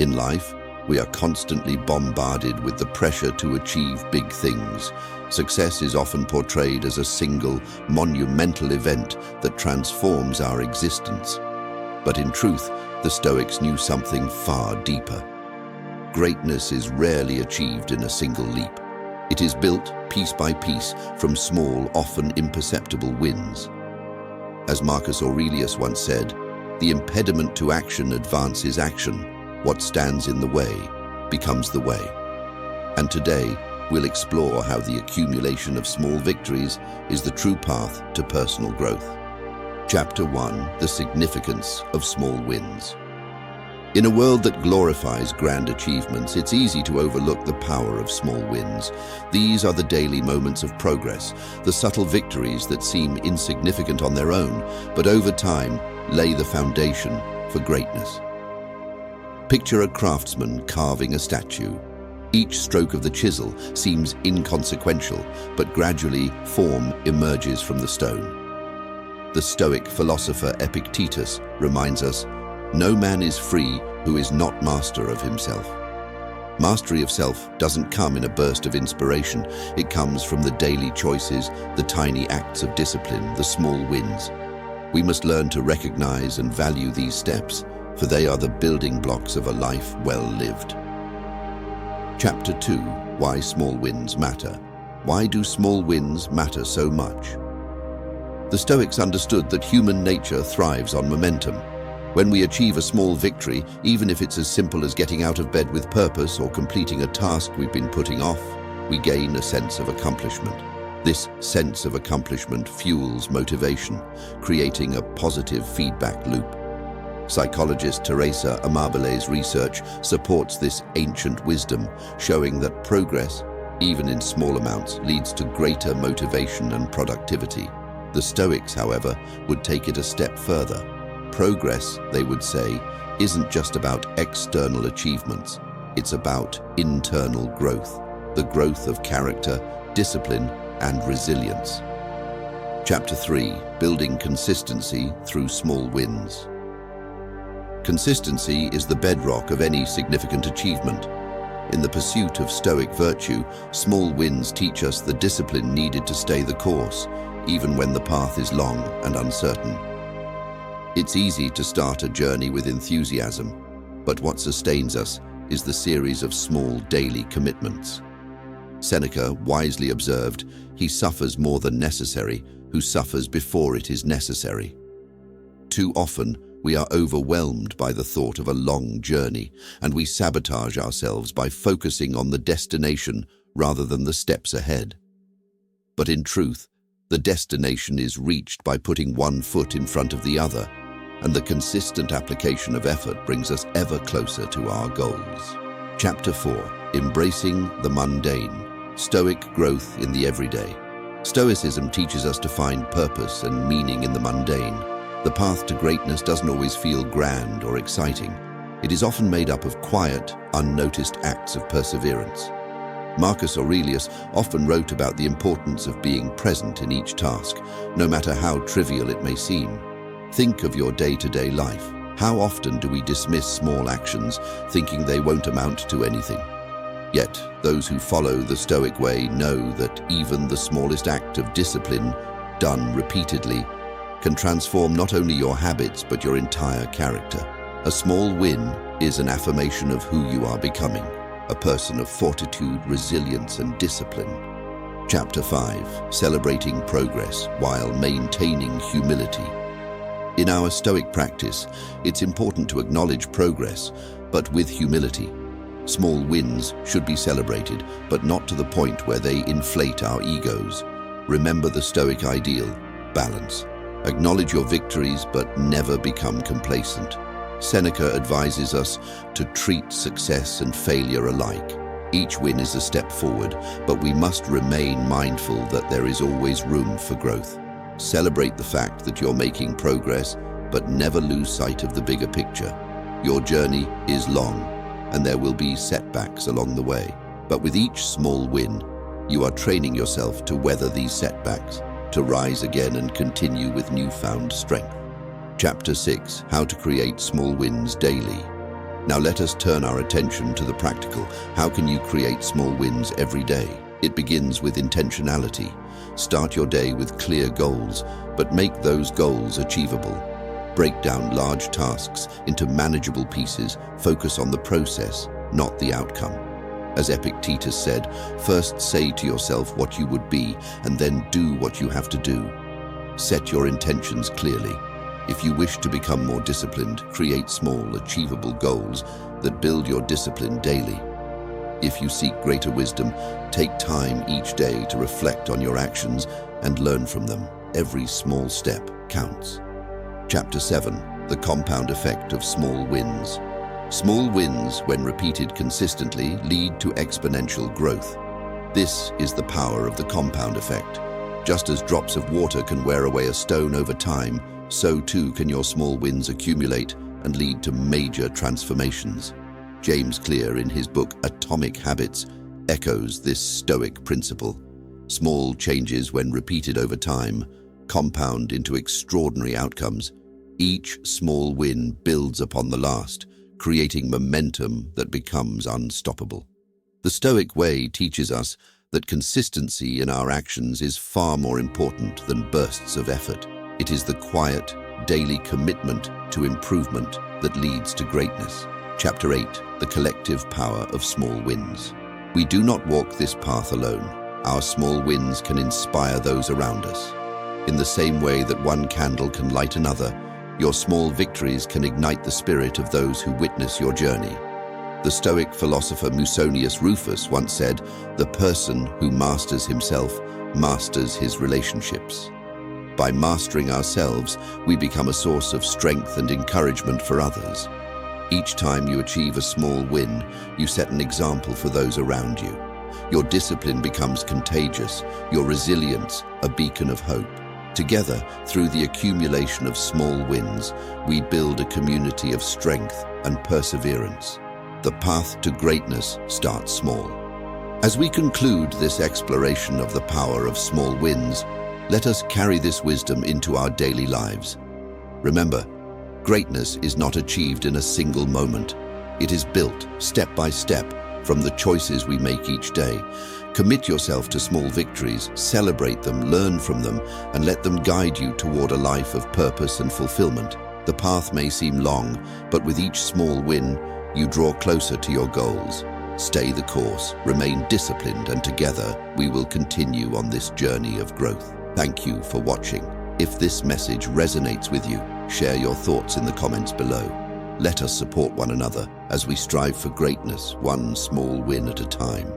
In life, we are constantly bombarded with the pressure to achieve big things. Success is often portrayed as a single, monumental event that transforms our existence. But in truth, the Stoics knew something far deeper. Greatness is rarely achieved in a single leap. It is built piece by piece from small, often imperceptible wins. As Marcus Aurelius once said, "The impediment to action advances action. What stands in the way becomes the way." And today, we'll explore how the accumulation of small victories is the true path to personal growth. Chapter 1: The Significance of Small Wins. In a world that glorifies grand achievements, it's easy to overlook the power of small wins. These are the daily moments of progress, the subtle victories that seem insignificant on their own, but over time lay the foundation for greatness. Picture a craftsman carving a statue. Each stroke of the chisel seems inconsequential, but gradually form emerges from the stone. The Stoic philosopher Epictetus reminds us, "No man is free who is not master of himself." Mastery of self doesn't come in a burst of inspiration. It comes from the daily choices, the tiny acts of discipline, the small wins. We must learn to recognize and value these steps, for they are the building blocks of a life well lived. Chapter 2: Why Small Wins Matter. Why do small wins matter so much? The Stoics understood that human nature thrives on momentum. When we achieve a small victory, even if it's as simple as getting out of bed with purpose or completing a task we've been putting off, we gain a sense of accomplishment. This sense of accomplishment fuels motivation, creating a positive feedback loop. Psychologist Teresa Amabile's research supports this ancient wisdom, showing that progress, even in small amounts, leads to greater motivation and productivity. The Stoics, however, would take it a step further. Progress, they would say, isn't just about external achievements. It's about internal growth, the growth of character, discipline, and resilience. Chapter 3: Building Consistency Through Small Wins. Consistency is the bedrock of any significant achievement. In the pursuit of Stoic virtue, small wins teach us the discipline needed to stay the course, even when the path is long and uncertain. It's easy to start a journey with enthusiasm, but what sustains us is the series of small daily commitments. Seneca wisely observed, "He suffers more than necessary who suffers before it is necessary." Too often, we are overwhelmed by the thought of a long journey, and we sabotage ourselves by focusing on the destination rather than the steps ahead. But in truth, the destination is reached by putting one foot in front of the other, and the consistent application of effort brings us ever closer to our goals. Chapter 4: Embracing the Mundane. Stoic Growth in the Everyday. Stoicism teaches us to find purpose and meaning in the mundane. The path to greatness doesn't always feel grand or exciting. It is often made up of quiet, unnoticed acts of perseverance. Marcus Aurelius often wrote about the importance of being present in each task, no matter how trivial it may seem. Think of your day-to-day life. How often do we dismiss small actions, thinking they won't amount to anything? Yet, those who follow the Stoic way know that even the smallest act of discipline, done repeatedly, can transform not only your habits but your entire character. A small win is an affirmation of who you are becoming, a person of fortitude, resilience, and discipline. Chapter 5: Celebrating Progress while maintaining humility. In our Stoic practice, it's important to acknowledge progress, but with humility. Small wins should be celebrated, but not to the point where they inflate our egos. Remember the Stoic ideal: balance. Acknowledge your victories, but never become complacent. Seneca advises us to treat success and failure alike. Each win is a step forward, but we must remain mindful that there is always room for growth. Celebrate the fact that you're making progress, but never lose sight of the bigger picture. Your journey is long, and there will be setbacks along the way. But with each small win, you are training yourself to weather these setbacks, to rise again and continue with newfound strength. Chapter 6: How to Create Small Wins Daily. Now let us turn our attention to the practical. How can you create small wins every day? It begins with intentionality. Start your day with clear goals, but make those goals achievable. Break down large tasks into manageable pieces. Focus on the process, not the outcome. As Epictetus said, first say to yourself what you would be, and then do what you have to do. Set your intentions clearly. If you wish to become more disciplined, create small, achievable goals that build your discipline daily. If you seek greater wisdom, take time each day to reflect on your actions and learn from them. Every small step counts. Chapter 7. The compound effect of small wins. Small wins, when repeated consistently, lead to exponential growth. This is the power of the compound effect. Just as drops of water can wear away a stone over time, so too can your small wins accumulate and lead to major transformations. James Clear, in his book Atomic Habits, echoes this Stoic principle. Small changes, when repeated over time, compound into extraordinary outcomes. Each small win builds upon the last, creating momentum that becomes unstoppable. The Stoic way teaches us that consistency in our actions is far more important than bursts of effort. It is the quiet, daily commitment to improvement that leads to greatness. Chapter 8. The collective power of small wins. We do not walk this path alone. Our small wins can inspire those around us. In the same way that one candle can light another, your small victories can ignite the spirit of those who witness your journey. The Stoic philosopher Musonius Rufus once said, "The person who masters himself masters his relationships." By mastering ourselves, we become a source of strength and encouragement for others. Each time you achieve a small win, you set an example for those around you. Your discipline becomes contagious, your resilience a beacon of hope. Together, through the accumulation of small wins, we build a community of strength and perseverance. The path to greatness starts small. As we conclude this exploration of the power of small wins, let us carry this wisdom into our daily lives. Remember, greatness is not achieved in a single moment. It is built step by step from the choices we make each day. Commit yourself to small victories, celebrate them, learn from them, and let them guide you toward a life of purpose and fulfillment. The path may seem long, but with each small win, you draw closer to your goals. Stay the course, remain disciplined, and together we will continue on this journey of growth. Thank you for watching. If this message resonates with you, share your thoughts in the comments below. Let us support one another as we strive for greatness, one small win at a time.